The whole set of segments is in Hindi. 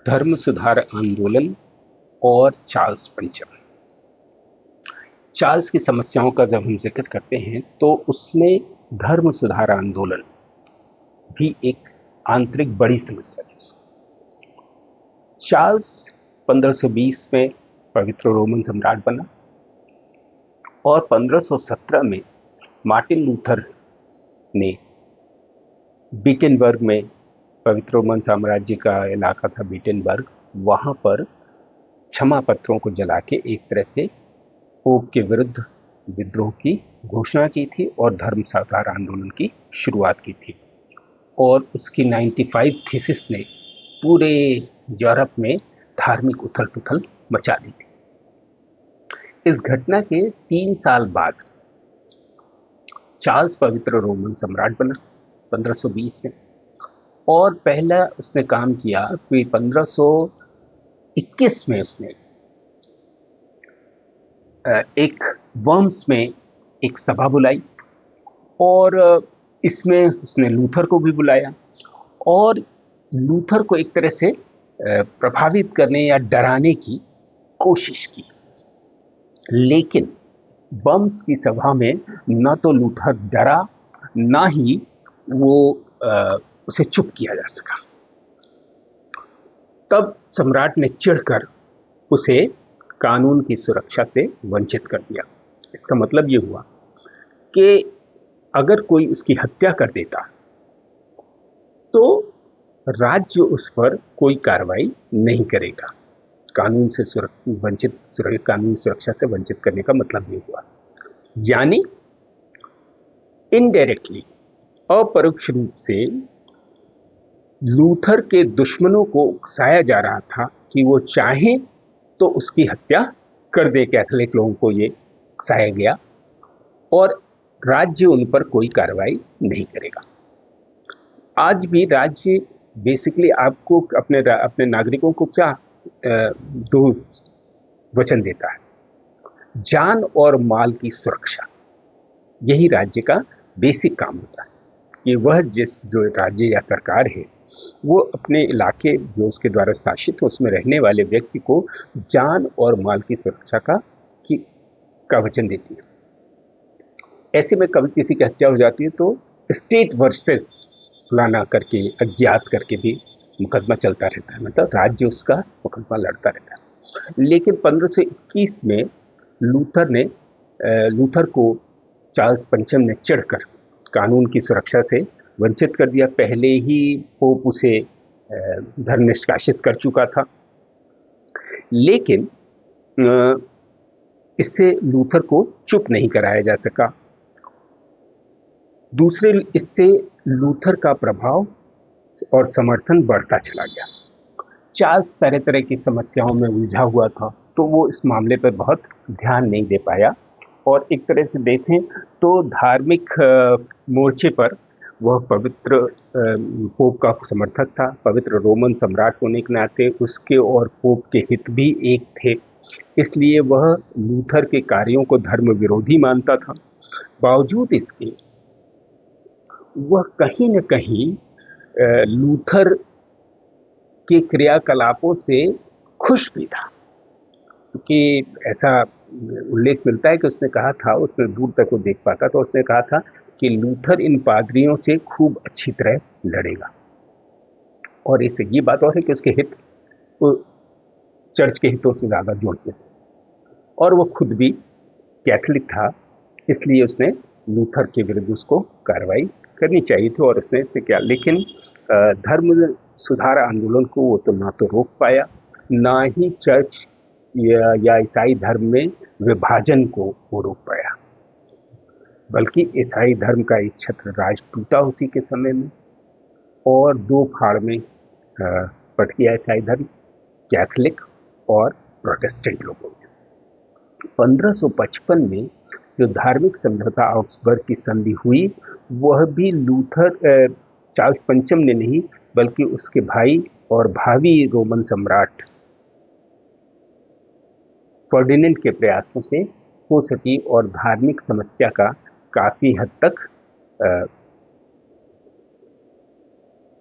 धर्म सुधार आंदोलन और चार्ल्स पंचम। चार्ल्स की समस्याओं का जब हम जिक्र करते हैं तो उसमें धर्म सुधार आंदोलन भी एक आंतरिक बड़ी समस्या थी उसकी। चार्ल्स 1520 में पवित्र रोमन सम्राट बना और 1517 में मार्टिन लूथर ने बीटेनबर्ग में, पवित्र रोमन साम्राज्य का इलाका था बीटेनबर्ग, वहां पर क्षमा पत्रों को जला के एक तरह से पोप के विरुद्ध विद्रोह की घोषणा की थी और धर्म सुधार आंदोलन की शुरुआत की थी। और उसकी 95 थीसिस ने पूरे यूरोप में धार्मिक उथल पुथल मचा दी थी। इस घटना के 3 साल बाद चार्ल्स पवित्र रोमन सम्राट बना 1520 में, और पहला उसने काम किया कि 1521 में उसने एक वर्म्स में एक सभा बुलाई और इसमें उसने लूथर को भी बुलाया और लूथर को एक तरह से प्रभावित करने या डराने की कोशिश की। लेकिन वर्म्स की सभा में न तो लूथर डरा, ना ही वो उसे चुप किया जा सका। तब सम्राट ने चिढ़कर उसे कानून की सुरक्षा से वंचित कर दिया। इसका मतलब ये हुआ कि अगर कोई उसकी हत्या कर देता तो राज्य उस पर कोई कार्रवाई नहीं करेगा। कानून से कानून सुरक्षा से वंचित करने का मतलब ये हुआ, यानी इनडायरेक्टली, अपरोक्ष रूप से लूथर के दुश्मनों को उकसाया जा रहा था कि वो चाहे तो उसकी हत्या कर दे। कैथोलिक लोगों को ये उकसाया गया और राज्य उन पर कोई कार्रवाई नहीं करेगा। आज भी राज्य बेसिकली आपको अपने नागरिकों को क्या दो वचन देता है, जान और माल की सुरक्षा। यही राज्य का बेसिक काम होता है कि वह जो राज्य या सरकार है वो अपने इलाके जो उसके द्वारा शासित है उसमें रहने वाले व्यक्ति को जान और माल की सुरक्षा का वचन देती है। ऐसे में कभी किसी की हत्या हो जाती है तो स्टेट वर्सेस फलाना करके, अज्ञात करके भी मुकदमा चलता रहता है, मतलब राज्य उसका मुकदमा लड़ता रहता है। लेकिन 1521 में लूथर को चार्ल्स पंचम ने चिढ़कर कानून की सुरक्षा से वंचित कर दिया। पहले ही पोप उसे धर्म निष्कासित कर चुका था, लेकिन इससे लूथर को चुप नहीं कराया जा सका। इससे लूथर का प्रभाव और समर्थन बढ़ता चला गया। चार्ल्स तरह तरह की समस्याओं में उलझा हुआ था, तो वो इस मामले पर बहुत ध्यान नहीं दे पाया। और एक तरह से देखें तो धार्मिक मोर्चे पर वह पवित्र पोप का समर्थक था। पवित्र रोमन सम्राट होने के नाते उसके और पोप के हित भी एक थे, इसलिए वह लूथर के कार्यों को धर्म विरोधी मानता था। बावजूद इसके वह कहीं न कहीं लूथर के क्रियाकलापों से खुश भी था, क्योंकि ऐसा उल्लेख मिलता है कि उसने कहा था, उसने दूर तक वो देख पाता, तो उसने कहा था कि लूथर इन पादरियों से खूब अच्छी तरह लड़ेगा। और इससे ये बात और है कि उसके हित वो चर्च के हितों से ज़्यादा जोड़ते थे और वो खुद भी कैथोलिक था, इसलिए उसने लूथर के विरुद्ध उसको कार्रवाई करनी चाहिए थी और उसने किया। लेकिन धर्म सुधार आंदोलन को वो तो ना तो रोक पाया, ना ही चर्च या ईसाई धर्म में विभाजन को वो रोक पाया, बल्कि ईसाई धर्म का एक छत्र राज टूटा उसी के समय में और दो फाड़ में बट गया ईसाई धर्म, कैथोलिक और प्रोटेस्टेंट लोगों में। 1555 में जो धार्मिक समझौता ऑक्सबर्ग की संधि हुई, वह भी चार्ल्स पंचम ने नहीं बल्कि उसके भाई और भावी रोमन सम्राट फर्डिनेंड के प्रयासों से हो सकी और धार्मिक समस्या का काफी हद तक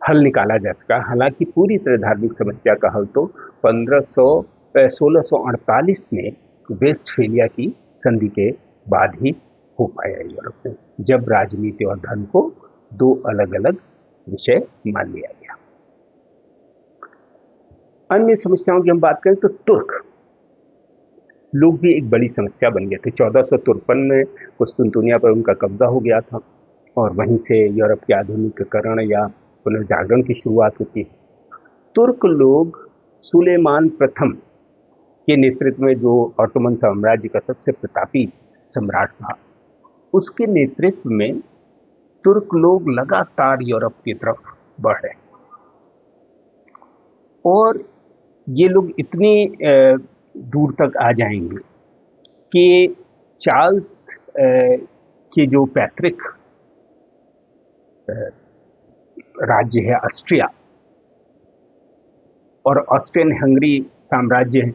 हल निकाला जा सका। हालांकि पूरी तरह धार्मिक समस्या का हल तो 1648 में वेस्टफेलिया की संधि के बाद ही हो पाया यूरोप में, जब राजनीति और धर्म को दो अलग अलग विषय मान लिया गया। अन्य समस्याओं की हम बात करें तो तुर्क लोग भी एक बड़ी समस्या बन गए थे। 1453 में कुस्तुनतुनिया पर उनका कब्जा हो गया था और वहीं से यूरोप के आधुनिकीकरण या पुनर्जागरण की शुरुआत होती है। तुर्क लोग सुलेमान प्रथम के नेतृत्व में, जो ऑटोमन साम्राज्य का सबसे प्रतापी सम्राट था, उसके नेतृत्व में तुर्क लोग लगातार यूरोप की तरफ बढ़ रहे और ये लोग इतनी दूर तक आ जाएंगे कि चार्ल्स के जो पैतृक राज्य है ऑस्ट्रिया और ऑस्ट्रियन हंगरी साम्राज्य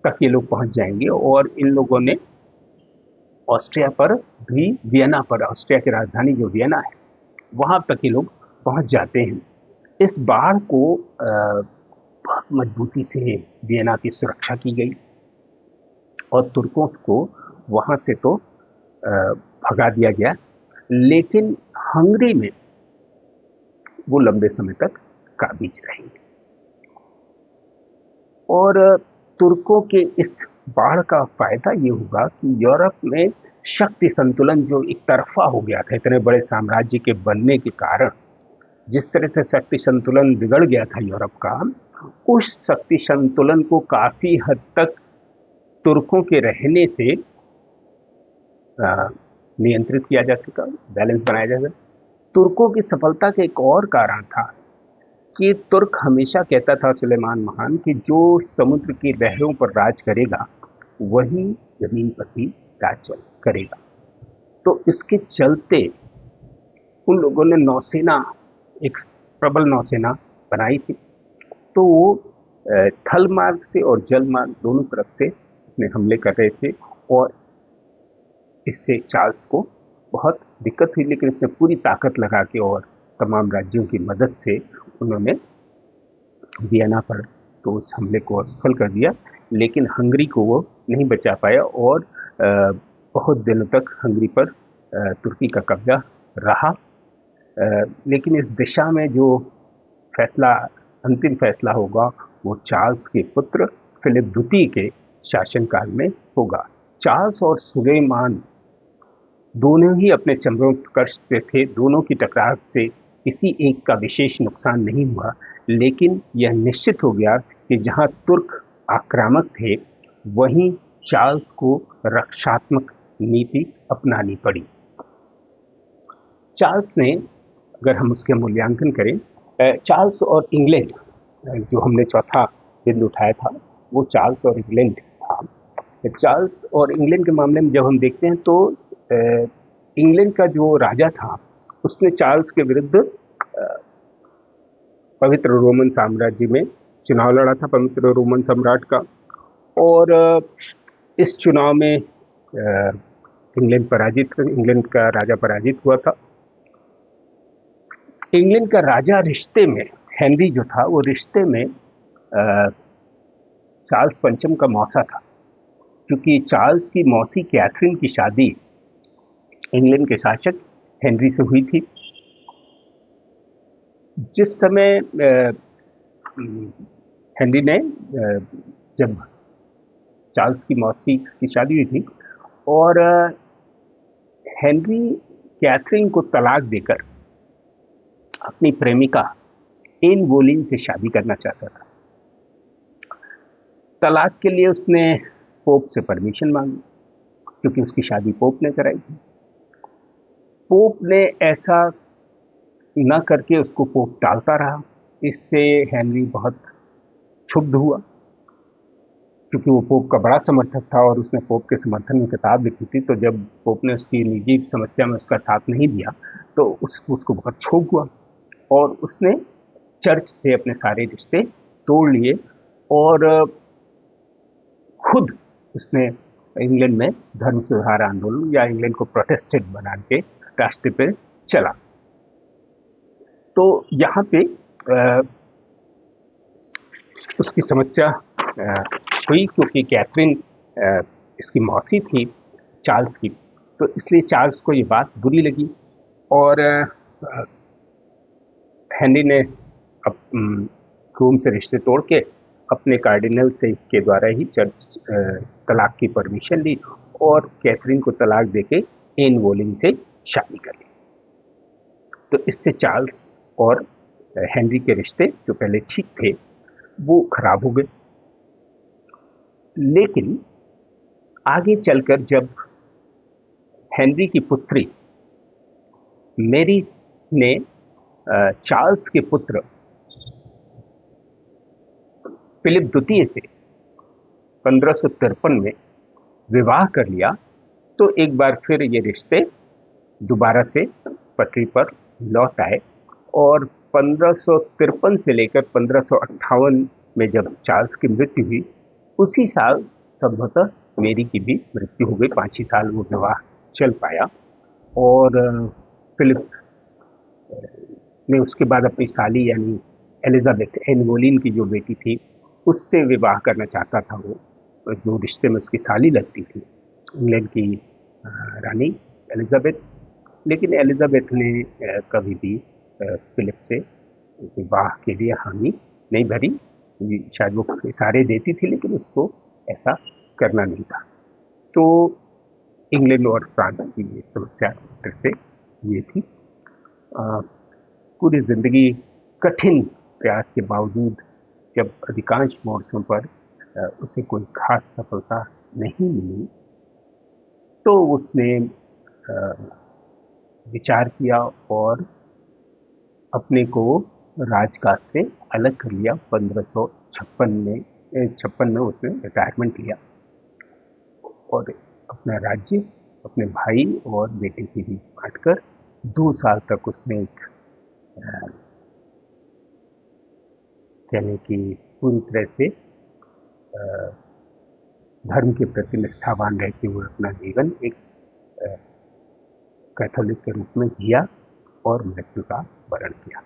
तक ये लोग पहुंच जाएंगे और इन लोगों ने ऑस्ट्रिया पर भी, वियना पर, ऑस्ट्रिया की राजधानी जो वियना है वहां तक ये लोग पहुंच जाते हैं। इस बाढ़ को बहुत मजबूती से वियना की सुरक्षा की गई और तुर्कों को वहां से तो भगा दिया गया, लेकिन हंगरी में वो लंबे समय तक काबिज रहेंगे। और तुर्कों के इस बाढ़ का फायदा ये होगा कि यूरोप में शक्ति संतुलन जो एक तरफा हो गया था इतने बड़े साम्राज्य के बनने के कारण, जिस तरह से शक्ति संतुलन बिगड़ गया था यूरोप का, उस शक्ति संतुलन को काफी हद तक तुर्कों के रहने से नियंत्रित किया जा सका, बैलेंस बनाया जा सका। तुर्कों की सफलता का एक और कारण था कि तुर्क हमेशा कहता था, सुलेमान महान, कि जो समुद्र की लहरों पर राज करेगा वही जमीन पर भी राज करेगा। तो इसके चलते उन लोगों ने नौसेना, एक प्रबल नौसेना बनाई थी। तो वो थल मार्ग से और जल मार्ग दोनों तरफ से अपने हमले कर रहे थे और इससे चार्ल्स को बहुत दिक्कत हुई, लेकिन उसने पूरी ताकत लगा के और तमाम राज्यों की मदद से उन्होंने वियना पर तो उस हमले को असफल कर दिया, लेकिन हंगरी को वो नहीं बचा पाया और बहुत दिनों तक हंगरी पर तुर्की का कब्जा रहा। लेकिन इस दिशा में जो फैसला, अंतिम फैसला होगा, वो चार्ल्स के पुत्र फिलिप द्वितीय के शासनकाल में होगा। चार्ल्स और सुलेमान दोनों ही अपने चरमोत्कर्ष पे थे। दोनों की टकराव से किसी एक का विशेष नुकसान नहीं हुआ, लेकिन यह निश्चित हो गया कि जहां तुर्क आक्रामक थे वहीं चार्ल्स को रक्षात्मक नीति अपनानी पड़ी। चार्ल्स ने, अगर हम उसके मूल्यांकन करें, चार्ल्स और इंग्लैंड, जो हमने चौथा बिंदु उठाया था, वो चार्ल्स और इंग्लैंड था। चार्ल्स और इंग्लैंड के मामले में जब हम देखते हैं तो इंग्लैंड का जो राजा था उसने चार्ल्स के विरुद्ध पवित्र रोमन साम्राज्य में चुनाव लड़ा था, पवित्र रोमन सम्राट का, और इस चुनाव में इंग्लैंड का राजा पराजित हुआ था। इंग्लैंड का राजा रिश्ते में, हेनरी जो था, वो रिश्ते में चार्ल्स पंचम का मौसा था, क्योंकि चार्ल्स की मौसी कैथरीन की शादी इंग्लैंड के शासक हेनरी से हुई थी। जिस समय हेनरी ने, जब चार्ल्स की मौसी की शादी हुई थी और हेनरी कैथरीन को तलाक देकर अपनी प्रेमिका एन बोलीन से शादी करना चाहता था। तलाक के लिए उसने पोप से परमिशन मांगी, क्योंकि उसकी शादी पोप ने कराई थी। पोप ने ऐसा न करके उसको पोप टालता रहा। इससे हेनरी बहुत क्षुब्ध हुआ, क्योंकि वो पोप का बड़ा समर्थक था और उसने पोप के समर्थन में किताब लिखी थी। तो जब पोप ने उसकी निजी समस्या में उसका साथ नहीं दिया तो उसको बहुत क्षोभ हुआ और उसने चर्च से अपने सारे रिश्ते तोड़ लिए और खुद उसने इंग्लैंड में धर्म सुधार आंदोलन, या इंग्लैंड को प्रोटेस्टेंट बना के रास्ते पे चला। तो यहाँ पे अ, उसकी समस्या हुई क्योंकि कैथरीन इसकी मौसी थी चार्ल्स की, तो इसलिए चार्ल्स को ये बात बुरी लगी और हेनरी ने अब रोम से रिश्ते तोड़ के अपने कार्डिनल से के द्वारा ही चर्च तलाक की परमिशन ली और कैथरीन को तलाक देके एन बोलिन से शादी कर ली। तो इससे चार्ल्स और हेनरी के रिश्ते जो पहले ठीक थे वो खराब हो गए। लेकिन आगे चलकर जब हेनरी की पुत्री मेरी ने चार्ल्स के पुत्र फिलिप द्वितीय से 1553 में विवाह कर लिया, तो एक बार फिर ये रिश्ते दोबारा से पटरी पर लौट आए और 1553 से लेकर 1558 में जब चार्ल्स की मृत्यु हुई, उसी साल संभवतः मेरी की भी मृत्यु हो गई। 5 ही साल वो विवाह चल पाया और फिलिप ने उसके बाद अपनी साली यानी एलिजाबेथ एन बोलीन की जो बेटी थी उससे विवाह करना चाहता था वो, जो रिश्ते में उसकी साली लगती थी, इंग्लैंड की रानी एलिजाबेथ। लेकिन एलिजाबेथ ने कभी भी फिलिप से विवाह के लिए हामी नहीं भरी। शायद वो इशारे देती थी लेकिन उसको ऐसा करना नहीं था। तो इंग्लैंड और फ्रांस की ये समस्या फिर से ये थी। पूरी जिंदगी कठिन प्रयास के बावजूद जब अधिकांश मोर्चों पर उसे कोई खास सफलता नहीं मिली, तो उसने विचार किया और अपने को राजकाज से अलग कर लिया। 1556 में उसने रिटायरमेंट लिया और अपना राज्य अपने भाई और बेटे के बीच बांटकर 2 साल तक उसने एक कहने की पूरी तरह से धर्म के प्रति निष्ठावान रहते हुए अपना जीवन एक कैथोलिक के रूप में जिया और मृत्यु का वरण किया।